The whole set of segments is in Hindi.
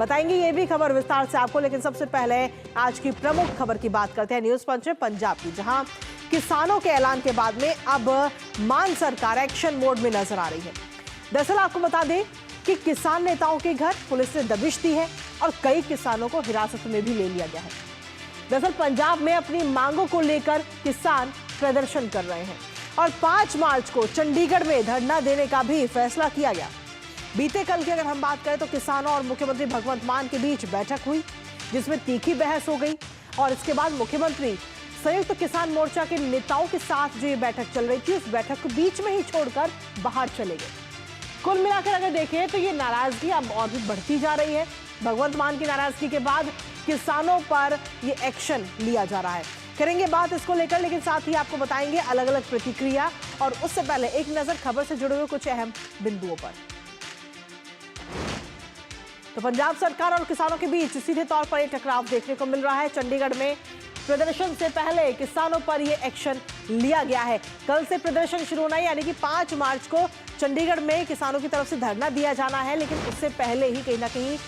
बताएंगे ये भी खबर विस्तार से आपको, लेकिन सबसे पहले आज की प्रमुख खबर की बात करते हैं न्यूज पंच पंजाब की, जहां किसानों के ऐलान के बाद में अब मान सरकार एक्शन मोड में नजर आ रही है। दरअसल आपको बता दें कि किसान नेताओं के घर पुलिस ने दबिश दी है और कई किसानों को हिरासत में भी ले लिया गया है। दरअसल पंजाब में अपनी मांगों को लेकर किसान प्रदर्शन कर रहे हैं और 5 मार्च को चंडीगढ़ में धरना देने का भी फैसला किया गया। बीते कल की अगर हम बात करें तो किसानों और मुख्यमंत्री भगवंत मान के बीच बैठक हुई, जिसमें तीखी बहस हो गई और इसके बाद मुख्यमंत्री संयुक्त किसान मोर्चा के नेताओं के साथ जो ये बैठक चल रही थी, उस बैठक को बीच में ही छोड़कर बाहर चले गए। कुल मिलाकर अगर देखें तो ये नाराजगी अब और भी बढ़ती जा रही है। भगवंत मान की नाराजगी के बाद किसानों पर ये एक्शन लिया जा रहा है। करेंगे बात इसको लेकर, लेकिन साथ ही आपको बताएंगे अलग अलग प्रतिक्रिया, और उससे पहले एक नजर खबर से जुड़े हुए कुछ अहम बिंदुओं पर। तो पंजाब सरकार और किसानों के बीच सीधे तौर पर एक टकराव देखने को मिल रहा है। चंडीगढ़ में प्रदर्शन से पहले किसानों पर यह एक्शन लिया गया है। कल से प्रदर्शन शुरू होना है, यानी कि 5 मार्च को चंडीगढ़ में किसानों की तरफ से धरना दिया जाना है, लेकिन उससे पहले ही कहीं ना कहीं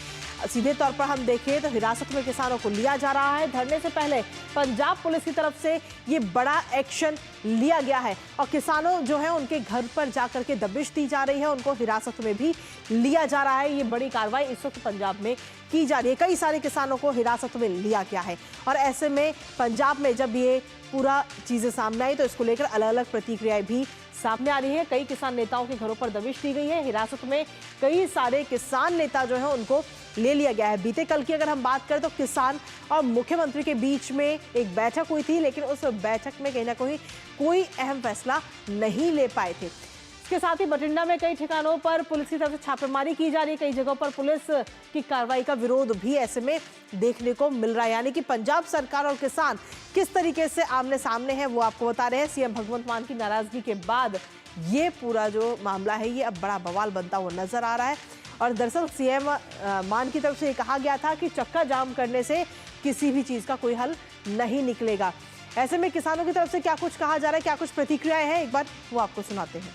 सीधे तौर पर हम देखें तो हिरासत में किसानों को लिया जा रहा है। धरने से पहले पंजाब पुलिस की तरफ से ये बड़ा एक्शन लिया गया है और किसानों जो है उनके घर पर जाकर के दबिश दी जा रही है, उनको हिरासत में भी लिया जा रहा है। ये बड़ी कार्रवाई इस वक्त पंजाब में की जा रही है। कई सारे किसानों को हिरासत में लिया गया है और ऐसे में पंजाब में जब ये पूरा चीजें सामने आई तो इसको लेकर अलग अलग प्रतिक्रियाएं भी सामने आ रही है। कई किसान नेताओं के घरों पर दबिश दी गई है। हिरासत में कई सारे किसान नेता जो है उनको ले लिया गया है। बीते कल की अगर हम बात करें तो किसान और मुख्यमंत्री के बीच में एक बैठक हुई थी, लेकिन उस बैठक में कहीं ना कहीं कोई अहम फैसला नहीं ले पाए थे। इसके साथ ही बठिंडा में कई ठिकानों पर पुलिस की तरफ से छापेमारी की जा रही है। कई जगहों पर पुलिस की कार्रवाई का विरोध भी ऐसे में देखने को मिल रहा है। यानी कि पंजाब सरकार और किसान किस तरीके से आमने सामने है वो आपको बता रहे हैं। सीएम भगवंत मान की नाराजगी के बाद ये पूरा जो मामला है ये अब बड़ा बवाल बनता हुआ नजर आ रहा है। और दरअसल सीएम मान की तरफ से ये कहा गया था कि चक्का जाम करने से किसी भी चीज का कोई हल नहीं निकलेगा। ऐसे में किसानों की तरफ से क्या कुछ कहा जा रहा है, क्या कुछ प्रतिक्रियाएं हैं, एक बार वो आपको सुनाते हैं।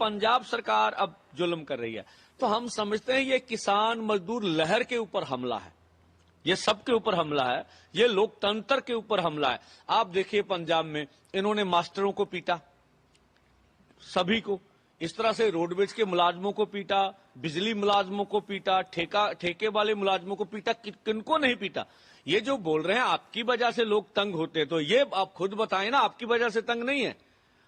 पंजाब सरकार अब जुल्म कर रही है, तो हम समझते हैं ये किसान मजदूर लहर के ऊपर हमला है, ये सबके ऊपर हमला है, ये लोकतंत्र के ऊपर हमला है। आप देखिए पंजाब में इन्होंने मास्टरों को पीटा, सभी को, इस तरह से रोडवेज के मुलाजमों को पीटा, बिजली मुलाजमों को पीटा, ठेके वाले मुलाजमों को पीटा, किनको नहीं पीटा। ये जो बोल रहे हैं आपकी वजह से लोग तंग होते हैं, तो ये आप खुद बताएं ना, आपकी वजह से तंग नहीं है।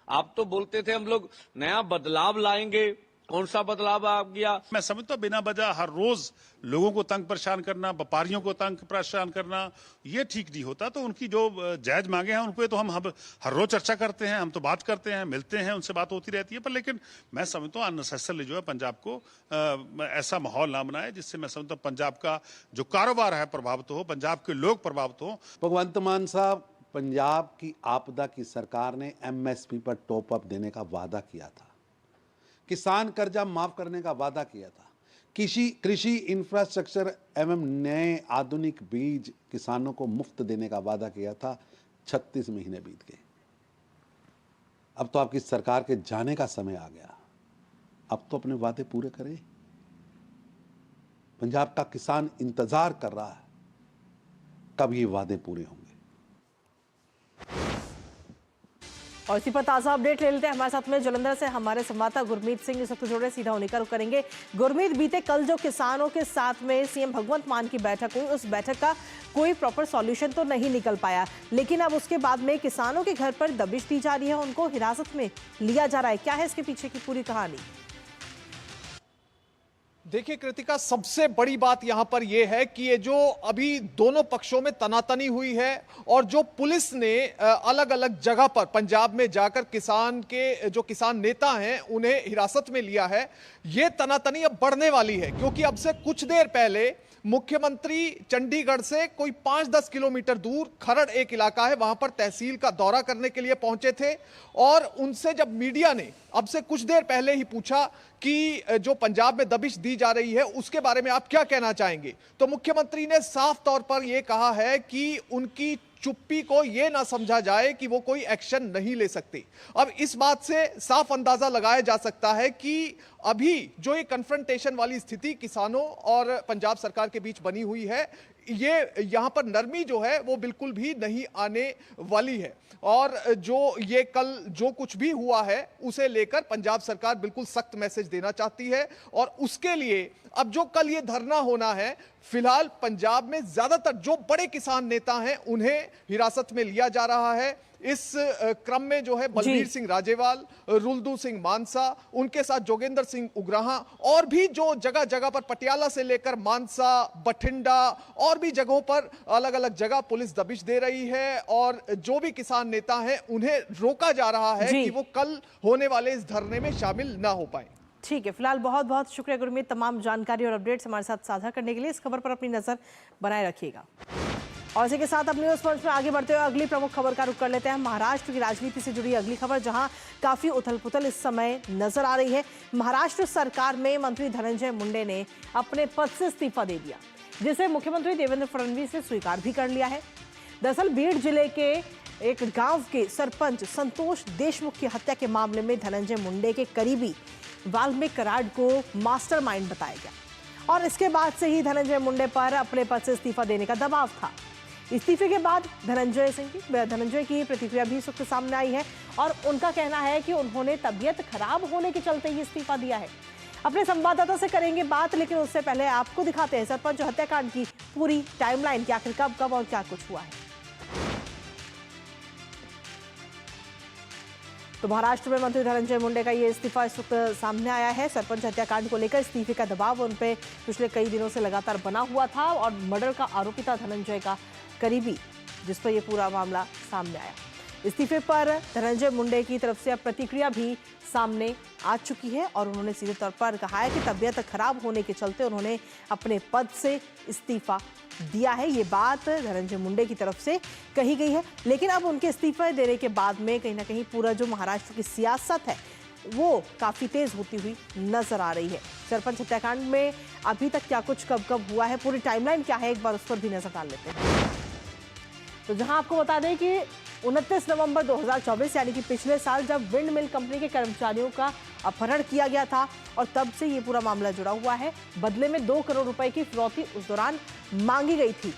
आप तो बोलते थे हम लोग नया बदलाव लाएंगे, कौन सा बदलाव आ गया? मैं समझता हूं बिना वजह हर रोज लोगों को तंग परेशान करना, व्यापारियों को तंग परेशान करना, ये ठीक नहीं होता। तो उनकी जो जायज मांगे हैं उन पे तो हम हर रोज चर्चा करते हैं, हम तो बात करते हैं, मिलते हैं, उनसे बात होती रहती है। पर लेकिन मैं समझता हूँ अननेसेसरली जो है पंजाब को ऐसा माहौल ना बनाए जिससे मैं समझता हूँ पंजाब का जो कारोबार है प्रभावित हो, पंजाब के लोग प्रभावित हो। भगवंत मान साहब, पंजाब की आपदा की सरकार ने एमएसपी पर टॉप अप देने का वादा किया था, किसान कर्जा माफ करने का वादा किया था, कृषि इंफ्रास्ट्रक्चर एवं नए आधुनिक बीज किसानों को मुफ्त देने का वादा किया था। 36 महीने बीत गए। अब तो आपकी सरकार के जाने का समय आ गया। अब तो अपने वादे पूरे करें। पंजाब का किसान इंतजार कर रहा है कब ये वादे पूरे होंगे। और इसी पर ताजा अपडेट ले लेते हैं। हमारे साथ में जालंधर से हमारे संवाददाता गुरमीत सिंह इस वक्त जुड़े, सीधा उन्हीं का रुख करेंगे। गुरमीत, बीते कल जो किसानों के साथ में सीएम भगवंत मान की बैठक हुई, उस बैठक का कोई प्रॉपर सॉल्यूशन तो नहीं निकल पाया, लेकिन अब उसके बाद में किसानों के घर पर दबिश दी जा रही है, उनको हिरासत में लिया जा रहा है। क्या है इसके पीछे की पूरी कहानी? देखिए कृतिका, सबसे बड़ी बात यहां पर यह है कि ये जो अभी दोनों पक्षों में तनातनी हुई है और जो पुलिस ने अलग अलग जगह पर पंजाब में जाकर किसान के जो किसान नेता हैं उन्हें हिरासत में लिया है, ये तनातनी अब बढ़ने वाली है। क्योंकि अब से कुछ देर पहले मुख्यमंत्री चंडीगढ़ से कोई 5-10 किलोमीटर दूर खरड़ एक इलाका है, वहां पर तहसील का दौरा करने के लिए पहुंचे थे और उनसे जब मीडिया ने अब से कुछ देर पहले ही पूछा कि जो पंजाब में दबिश दी जा रही है उसके बारे में आप क्या कहना चाहेंगे, तो मुख्यमंत्री ने साफ तौर पर यह कहा है कि उनकी चुप्पी को यह ना समझा जाए कि वो कोई एक्शन नहीं ले सकते। अब इस बात से साफ अंदाजा लगाया जा सकता है कि अभी जो ये कन्फ्रंटेशन वाली स्थिति किसानों और पंजाब सरकार के बीच बनी हुई है, ये यहां पर नरमी जो है वो बिल्कुल भी नहीं आने वाली है। और जो ये कल जो कुछ भी हुआ है उसे लेकर पंजाब सरकार बिल्कुल सख्त मैसेज देना चाहती है, और उसके लिए अब जो कल ये धरना होना है, फिलहाल पंजाब में ज्यादातर जो बड़े किसान नेता हैं उन्हें हिरासत में लिया जा रहा है। इस क्रम में जो है बलबीर सिंह राजेवाल, रुलदू सिंह मानसा, उनके साथ जोगेंद्र सिंह उग्राहा और भी जो जगह जगह पर पटियाला से लेकर मानसा, बठिंडा और भी जगहों पर अलग अलग जगह पुलिस दबिश दे रही है, और जो भी किसान नेता हैं उन्हें रोका जा रहा है कि वो कल होने वाले इस धरने में शामिल ना हो पाए। ठीक है, फिलहाल बहुत बहुत शुक्रिया गुरमीत, तमाम जानकारी और अपडेट्स हमारे साथ साझा करने के लिए। इस खबर पर अपनी नजर बनाए रखिएगा। और इसी के साथ अपने न्यूज पंच में आगे बढ़ते हुए अगली प्रमुख खबर का रुख कर लेते हैं। महाराष्ट्र की राजनीति से जुड़ी अगली खबर, जहां काफी उथल पुथल इस समय नजर आ रही है। महाराष्ट्र सरकार में मंत्री धनंजय मुंडे ने अपने पद से इस्तीफा दे दिया, जिसे मुख्यमंत्री देवेंद्र फडणवीस ने स्वीकार भी कर लिया है। दरअसल बीड़ जिले के एक गांव के सरपंच संतोष देशमुख की हत्या के मामले में धनंजय मुंडे के करीबी वाल्मीकि कराड को मास्टरमाइंड बताया गया, और इसके बाद से ही धनंजय मुंडे पर अपने पद से इस्तीफा देने का दबाव था। इस्तीफे के बाद धनंजय की प्रतिक्रिया भी सुख सामने आई है, और उनका कहना है कि उन्होंने तबीयत खराब होने के चलते ही इस्तीफा दिया है। अपने संवाददाता से करेंगे बात, लेकिन उससे पहले आपको दिखाते हैं सरपंच हत्याकांड की पूरी टाइमलाइन कि आखिर कब कब और क्या कुछ हुआ है। तो महाराष्ट्र में मंत्री धनंजय मुंडे का ये इस्तीफा इस वक्त सामने आया है। सरपंच हत्याकांड को लेकर इस्तीफे का दबाव उन पे पिछले कई दिनों से लगातार बना हुआ था, और मर्डर का आरोपी था धनंजय का करीबी, जिस पर यह पूरा मामला सामने आया। इस्तीफे पर धनंजय मुंडे की तरफ से अब प्रतिक्रिया भी सामने आ चुकी है, और उन्होंने सीधे तौर पर कहा है कि तबीयत खराब होने के चलते उन्होंने अपने पद से इस्तीफा दिया है। ये बात धनंजय मुंडे की तरफ से कही गई है, लेकिन अब उनके इस्तीफे देने के बाद में कहीं ना कहीं पूरा जो महाराष्ट्र की सियासत है वो काफी तेज होती हुई नजर आ रही है। सरपंच हत्याकांड में अभी तक क्या कुछ कब कब हुआ है, पूरी टाइमलाइन क्या है, एक बार उस पर भी नजर डाल लेते हैं। तो जहां आपको बता दें कि 29 नवंबर 2024 यानी कि पिछले साल जब विंड मिल कंपनी के कर्मचारियों का अपहरण किया गया था, और तब से ये पूरा मामला जुड़ा हुआ है। बदले में 2 करोड़ रुपए की फिरौती उस दौरान मांगी गई थी।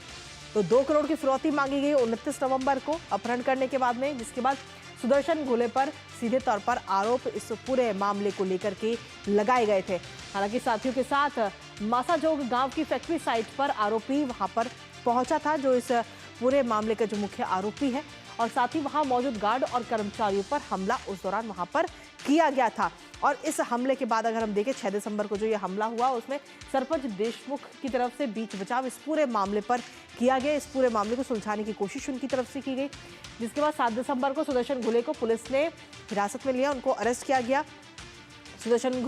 तो 2 करोड़ की फिरौती मांगी गई 29 नवंबर को अपहरण करने के बाद में, जिसके बाद सुदर्शन घुले पर सीधे तौर पर आरोप इस पूरे मामले को लेकर के लगाए गए थे। हालांकि साथियों के साथ मासाजोग गांव की फैक्ट्री साइट पर आरोपी वहां पर पहुंचा था, जो इस पूरे मामले का जो मुख्य आरोपी है, और साथ ही वहां मौजूद गार्ड और कर्मचारियों पर हमला उस दौरान वहां पर किया गया था। और इस हमले के बाद अगर हम देखें 6 दिसंबर को जो ये हमला हुआ, उसमें सरपंच देशमुख की तरफ से बीच बचाव इस पूरे मामले पर किया गया। इस पूरे मामले को सुलझाने की कोशिश उनकी तरफ से की गई, जिसके बाद 7 दिसंबर को सुदर्शन घुले को पुलिस ने हिरासत में लिया, उनको अरेस्ट किया गया। सुदर्शन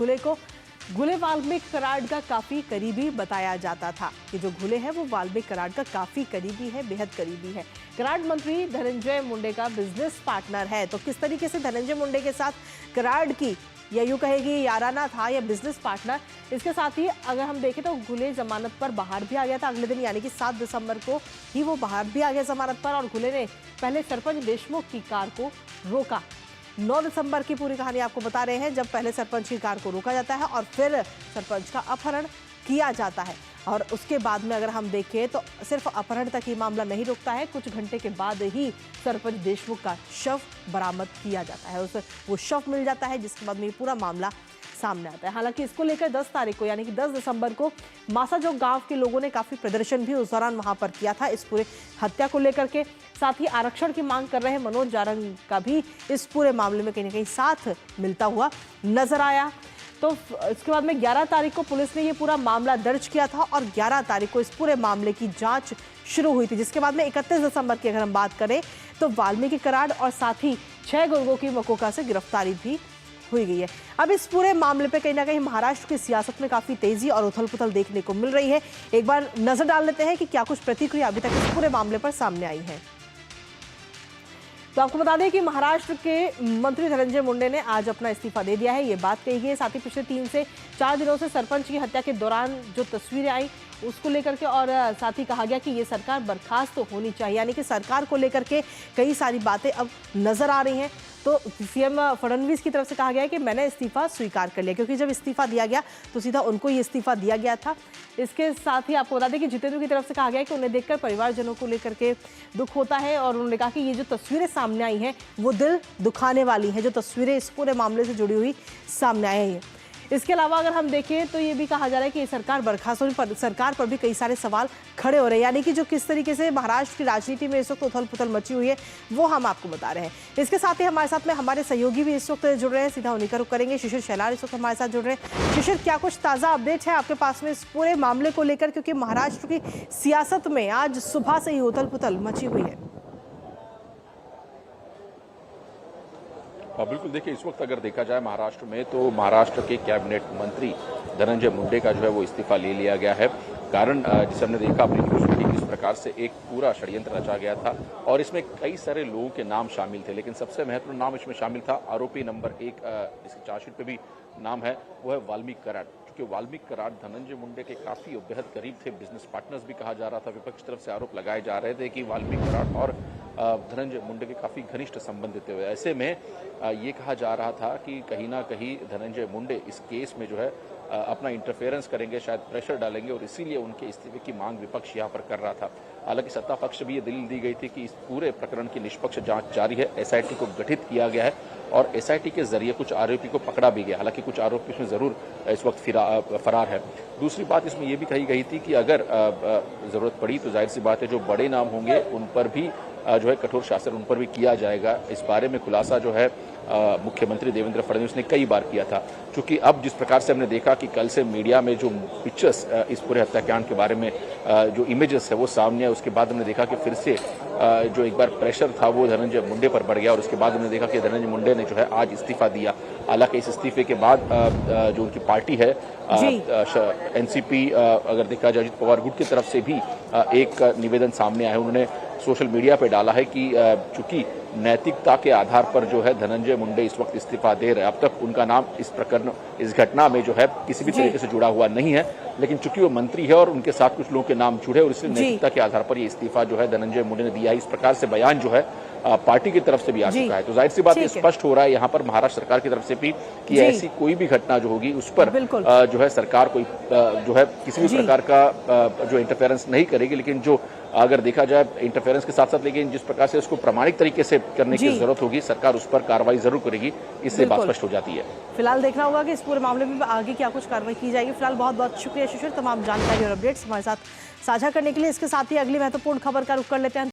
घुले वाल्मीकि कराड का काफी करीबी बताया जाता था। कि जो घुले है वो वाल्मीकि कराड का काफी करीबी है, बेहद करीबी है। कराड मंत्री धनंजय मुंडे का बिजनेस पार्टनर है। तो किस तरीके से धनंजय मुंडे के साथ कराड की, या यूं कहेगी याराना था या बिजनेस पार्टनर। इसके साथ ही अगर हम देखें तो घुले जमानत पर बाहर भी आ गया था अगले दिन, यानी कि 7 दिसंबर को ही वो बाहर भी आ गया जमानत पर, और घुले ने पहले सरपंच देशमुख की कार को रोका। 9 दिसंबर की पूरी कहानी आपको बता रहे हैं, जब पहले सरपंच की कार को रोका जाता है और फिर सरपंच का अपहरण किया जाता है। और उसके बाद में अगर हम देखें तो सिर्फ अपहरण तक ही मामला नहीं रुकता है, कुछ घंटे के बाद ही सरपंच देशमुख का शव बरामद किया जाता है, वो शव मिल जाता है, जिसके बाद में ये पूरा मामला सामने आता है। हालांकि इसको लेकर 10 तारीख को यानी कि 10 दिसंबर को मासाजोग गांव के लोगों ने काफी प्रदर्शन भी उस दौरान वहां पर किया था इस पूरे हत्या को लेकर के। साथ ही आरक्षण की मांग कर रहे मनोज जारंग का भी इस पूरे मामले में कहीं ना कहीं साथ मिलता हुआ नजर आया। तो इसके बाद में 11 तारीख को पुलिस ने ये पूरा मामला दर्ज किया था, और 11 तारीख को इस पूरे मामले की जांच शुरू हुई थी, जिसके बाद में 31 दिसंबर की अगर हम बात करें तो वाल्मीकि कराड और साथ ही 6 गुर्गों की मकोका से गिरफ्तारी भी हुई गई है। अब इस पूरे मामले पे कहीं ना कहीं महाराष्ट्र की सियासत में काफी तेजी और उथल पुथल देखने को मिल रही है। एक बार नजर डाल लेते हैं कि क्या कुछ प्रतिक्रिया अभी तक इस पूरे मामले पर सामने आई है। तो आपको बता दें कि महाराष्ट्र के मंत्री धनंजय मुंडे ने आज अपना इस्तीफा दे दिया है, ये बात कही गई है। साथ ही पिछले 3 से 4 दिनों से सरपंच की हत्या के दौरान जो तस्वीरें आई उसको लेकर के, और साथ ही कहा गया कि ये सरकार बर्खास्त तो होनी चाहिए, यानी कि सरकार को लेकर के कई सारी बातें अब नजर आ रही हैं। तो सीएम फडणवीस की तरफ से कहा गया है कि मैंने इस्तीफा स्वीकार कर लिया, क्योंकि जब इस्तीफा दिया गया तो सीधा उनको ये इस्तीफा दिया गया था। इसके साथ ही आपको बता दें कि जितेंद्र की तरफ से कहा गया है कि उन्हें देखकर परिवारजनों को लेकर के दुख होता है, और उन्होंने कहा कि ये जो तस्वीरें सामने आई हैं वो दिल दुखाने वाली हैं, जो तस्वीरें इस पूरे मामले से जुड़ी हुई सामने आई हैं। इसके अलावा अगर हम देखें तो ये भी कहा जा रहा है कि सरकार बर्खास्त होने पर सरकार पर भी कई सारे सवाल खड़े हो रहे हैं, यानी कि जो किस तरीके से महाराष्ट्र की राजनीति में इस वक्त उथल पुथल मची हुई है वो हम आपको बता रहे हैं। इसके साथ ही हमारे साथ में हमारे सहयोगी भी इस वक्त जुड़ रहे हैं, सीधा उन्हीं का रुख करेंगे। शिशिर शेलार इस वक्त हमारे साथ जुड़ रहे हैं। शिशिर, क्या कुछ ताज़ा अपडेट है आपके पास में इस पूरे मामले को लेकर, क्योंकि महाराष्ट्र की सियासत में आज सुबह से ही उथल पुथल मची हुई है? बिल्कुल, देखिए इस वक्त अगर देखा जाए महाराष्ट्र में, तो महाराष्ट्र के कैबिनेट मंत्री धनंजय मुंडे का जो है वो इस्तीफा ले लिया गया है। कारण जिसे हमने देखा अपनी न्यूज में कि किस प्रकार से एक पूरा षड्यंत्र रचा गया था और इसमें कई सारे लोगों के नाम शामिल थे, लेकिन सबसे महत्वपूर्ण नाम इसमें शामिल था आरोपी नंबर 1 जिसके चार्जशीट पे भी नाम है, वो है वाल्मीकि कराड। क्योंकि वाल्मीकि कराड धनंजय मुंडे के काफी बेहद करीब थे, बिजनेस पार्टनर्स भी कहा जा रहा था। विपक्ष की तरफ से आरोप लगाए जा रहे थे कि वाल्मीकि कराड और धनंजय मुंडे के काफी घनिष्ठ संबंध थे। ऐसे में ये कहा जा रहा था कि कहीं ना कहीं धनंजय मुंडे इस केस में जो है अपना इंटरफेरेंस करेंगे, शायद प्रेशर डालेंगे, और इसीलिए उनके इस्तीफे की मांग विपक्ष यहाँ पर कर रहा था। हालांकि सत्ता पक्ष भी ये दलील दी गई थी कि इस पूरे प्रकरण की निष्पक्ष जांच जारी है, एसआईटी को गठित किया गया है और एसआईटी के जरिए कुछ आरोपी को पकड़ा भी गया। हालांकि कुछ आरोपी इसमें जरूर इस वक्त फरार है। दूसरी बात इसमें यह भी कही गई थी कि अगर जरूरत पड़ी तो जाहिर सी बात है जो बड़े नाम होंगे उन पर भी जो है कठोर शासन उन पर भी किया जाएगा। इस बारे में खुलासा जो है मुख्यमंत्री देवेंद्र फडणवीस ने कई बार किया था। क्योंकि अब जिस प्रकार से हमने देखा कि कल से मीडिया में जो पिक्चर्स इस पूरे हत्याकांड के बारे में जो इमेजेस है वो सामने है, उसके बाद हमने देखा कि फिर से जो एक बार प्रेशर था वो धनंजय मुंडे पर बढ़ गया और उसके बाद हमने देखा कि धनंजय मुंडे ने जो है आज इस्तीफा दिया। हालांकि इस इस्तीफे के बाद जो उनकी पार्टी है एनसीपी, अगर देखा जाए अजित पवार गुट की तरफ से भी एक निवेदन सामने आया है। उन्होंने सोशल मीडिया पे डाला है कि चूंकि नैतिकता के आधार पर जो है धनंजय मुंडे इस वक्त इस्तीफा दे रहे हैं। अब तक उनका नाम इस प्रकरण इस घटना में जो है किसी भी तरीके से जुड़ा हुआ नहीं है, लेकिन चूंकि वो मंत्री है और उनके साथ कुछ लोगों के नाम जुड़े और इसलिए नैतिकता के आधार पर ये इस्तीफा जो है धनंजय मुंडे ने दिया है। इस प्रकार से बयान जो है पार्टी की तरफ से भी आ चुका है। तो जाहिर सी बात है स्पष्ट हो रहा है यहाँ पर महाराष्ट्र सरकार की तरफ से भी कि ऐसी कोई भी घटना जो होगी उस पर जो है सरकार कोई जो है किसी भी प्रकार का जो इंटरफेरेंस नहीं करेगी। लेकिन जो अगर देखा जाए इंटरफेरेंस के साथ साथ, लेकिन जिस प्रकार से उसको प्रामाणिक तरीके से करने की जरूरत होगी सरकार उस पर कार्रवाई जरूर करेगी। इससे बात स्पष्ट हो जाती है। फिलहाल देखना होगा कि इस पूरे मामले में आगे क्या कुछ कार्रवाई की जाएगी। फिलहाल बहुत बहुत शुक्रिया शिशिर, तमाम जानकारी और अपडेट्स हमारे साथ साझा करने के लिए। इसके साथ ही अगली महत्वपूर्ण खबर का रुख कर लेते हैं।